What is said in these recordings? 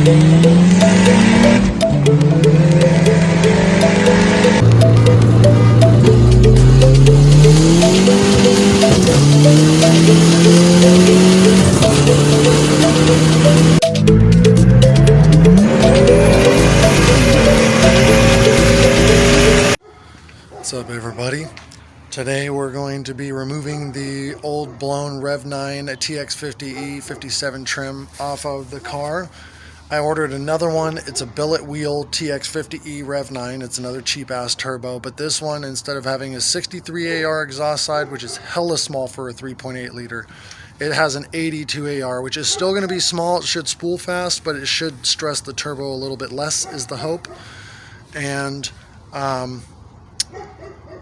What's up, everybody? Today we're going to be removing the old blown Rev 9 TX50E 57 trim off of the car. I ordered another one. It's a billet wheel TX50E Rev 9. It's another cheap ass turbo, but this one, instead of having a 63 AR exhaust side, which is hella small for a 3.8 liter, it has an 82 AR, which is still going to be small. It should spool fast, but it should stress the turbo a little bit less, is the hope. And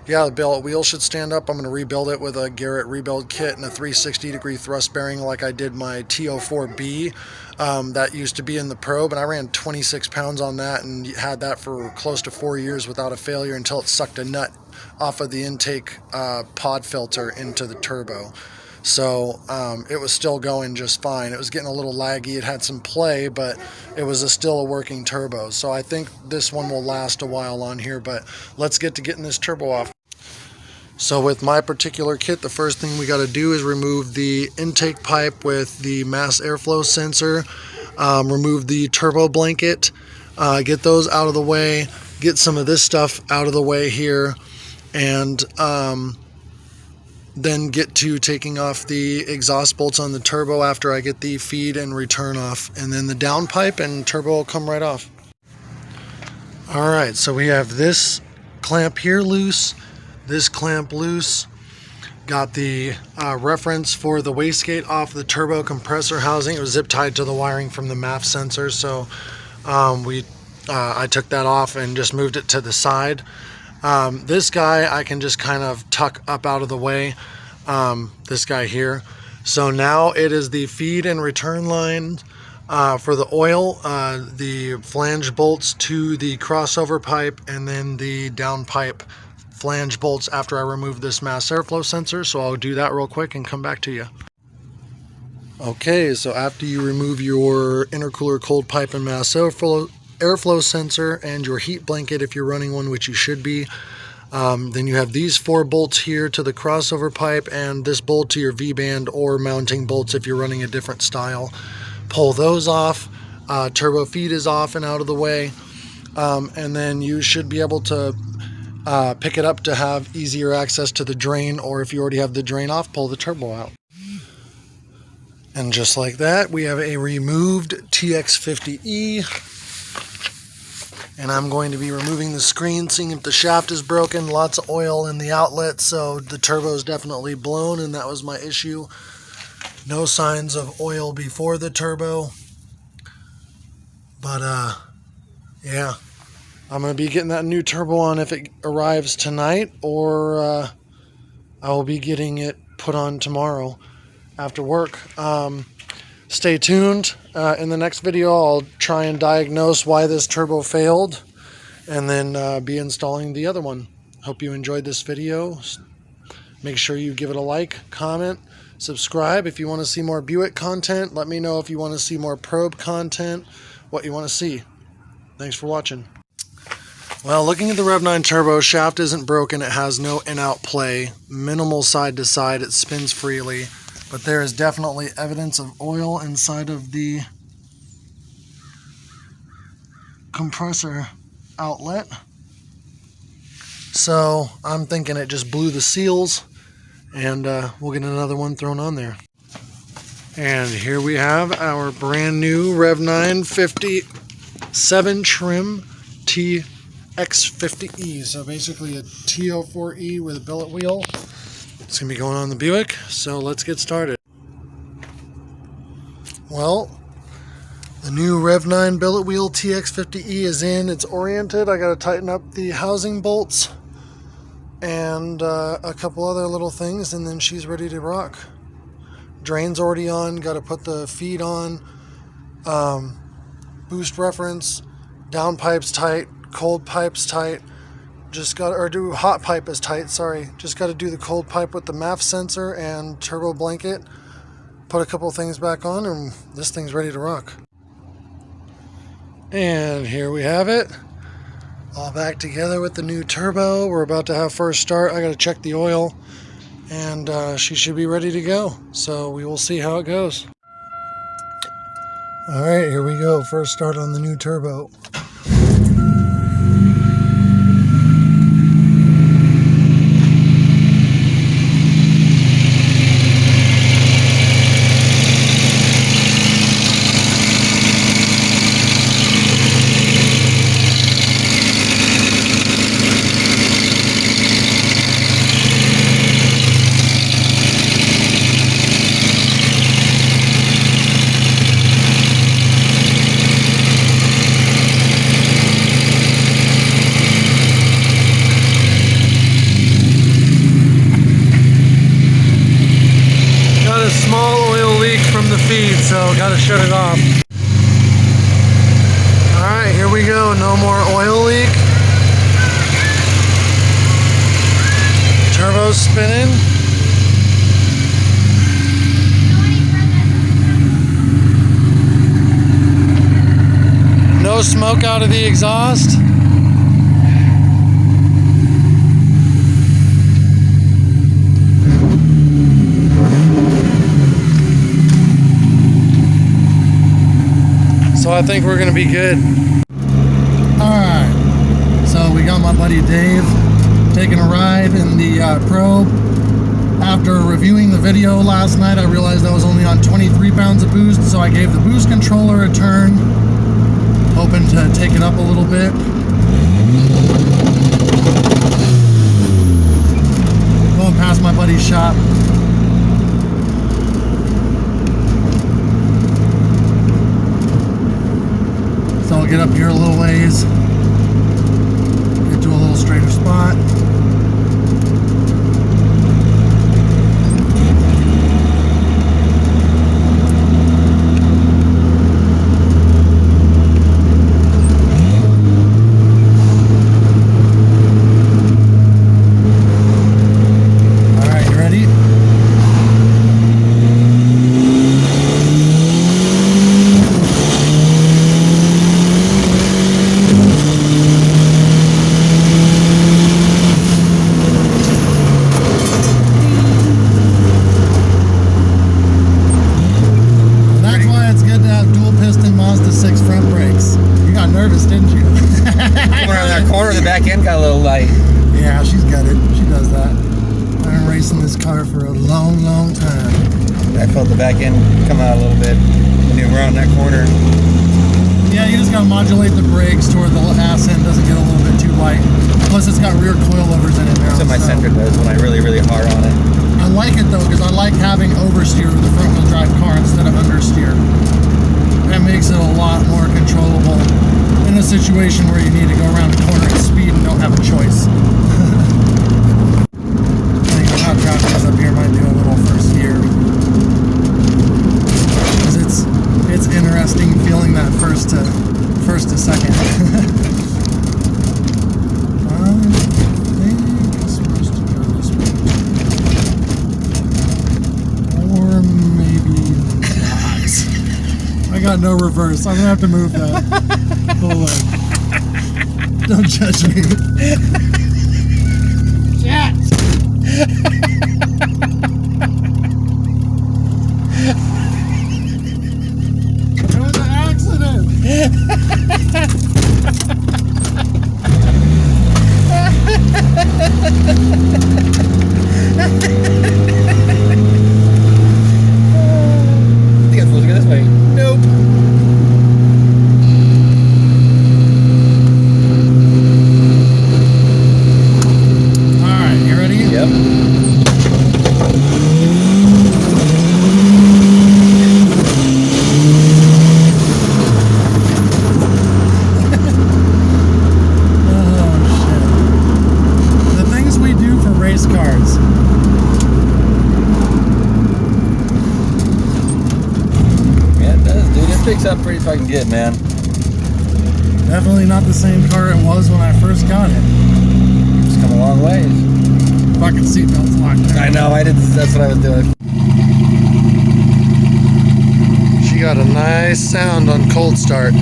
yeah, the billet wheel should stand up. I'm going to rebuild it with a Garrett rebuild kit and a 360-degree thrust bearing like I did my T04B. That used to be in the Probe, and I ran 26 pounds on that and had that for close to 4 years without a failure until it sucked a nut off of the intake pod filter into the turbo. So it was still going just fine. It was getting a little laggy. It had some play, but it was still a working turbo. So I think this one will last a while on here, but let's get to getting this turbo off. So with my particular kit, the first thing we got to do is remove the intake pipe with the mass airflow sensor, remove the turbo blanket, get those out of the way, get some of this stuff out of the way here, and then get to taking off the exhaust bolts on the turbo after I get the feed and return off, and then the downpipe and turbo will come right off. Alright, so we have this clamp here loose, this clamp loose, got the reference for the wastegate off the turbo compressor housing. It was zip tied to the wiring from the MAF sensor, so I took that off and just moved it to the side. This guy I can just kind of tuck up out of the way, this guy here. So now it is the feed and return line for the oil, the flange bolts to the crossover pipe, and then the downpipe flange bolts after I remove this mass airflow sensor. So I'll do that real quick and come back to you. Okay, so after you remove your intercooler cold pipe and mass airflow sensor and your heat blanket, if you're running one, which you should be, then you have these 4 bolts here to the crossover pipe and this bolt to your V-band or mounting bolts if you're running a different style. Pull those off. Turbo feed is off and out of the way, and then you should be able to pick it up to have easier access to the drain, or if you already have the drain off, pull the turbo out. And just like that, we have a removed TX50E. And I'm going to be removing the screen, seeing if the shaft is broken. Lots of oil in the outlet, so the turbo is definitely blown, and that was my issue. No signs of oil before the turbo. But yeah, I'm going to be getting that new turbo on if it arrives tonight, or I will be getting it put on tomorrow after work. Stay tuned. In the next video, I'll try and diagnose why this turbo failed, and then be installing the other one. Hope you enjoyed this video. Make sure you give it a like, comment, subscribe. If you want to see more Buick content, let me know if you want to see more Probe content, what you want to see. Thanks for watching. Well, looking at the Rev 9 turbo, shaft isn't broken. It has no in-out play, minimal side to side. It spins freely. But there is definitely evidence of oil inside of the compressor outlet. So I'm thinking it just blew the seals, and we'll get another one thrown on there. And here we have our brand new Rev 9 57 trim TX50E. So basically a T04E with a billet wheel. It's going to be going on the Buick, so let's get started. Well, the new Rev 9 billet wheel TX50E is in. It's oriented. I got to tighten up the housing bolts and a couple other little things, and then she's ready to rock. Drain's already on. Got to put the feed on. Boost reference. Down pipe's tight. Cold pipe's tight. Just got, or do hot pipe is tight, sorry. Just got to do the cold pipe with the MAF sensor and turbo blanket. Put a couple things back on, and this thing's ready to rock. And here we have it. All back together with the new turbo. We're about to have first start. I got to check the oil, and she should be ready to go. So we will see how it goes. All right, here we go. First start on the new turbo. So gotta shut it off. Alright, here we go. No more oil leak. Turbo's spinning. No smoke out of the exhaust. So I think we're gonna be good. Alright, so we got my buddy Dave taking a ride in the Probe. After reviewing the video last night, I realized I was only on 23 pounds of boost, so I gave the boost controller a turn, hoping to take it up a little bit. Going past my buddy's shop. So I'll get up here a little ways, get to a little straighter spot. All right, you ready? Back end got a little light. Yeah, she's got it. She does that. I've been racing this car for a long, long time. I felt the back end come out a little bit when you were on that corner. Yeah, you just gotta modulate the brakes toward the ass end. Doesn't get a little bit too light. Plus, it's got rear coilovers in it now. So my center does when I really hard on it. I like it though because I like having oversteer with the front wheel drive car instead of understeer. That makes it a lot more controllable in a situation where you need to go around a corner at speed and don't have a choice. I think the hot traffic up here might do a little first gear. Because it's interesting feeling that first to second. I think it's supposed to go this way. Or maybe not. I got no reverse. I'm gonna have to move that. Hold on. Don't judge me. Chat. It was an accident. I think I'm supposed to go this way. Nope. Picks up pretty fucking good, man. Definitely not the same car it was when I first got it. It's come a long way. Fucking seatbelt's locked down. I know, that's what I was doing. She got a nice sound on cold start.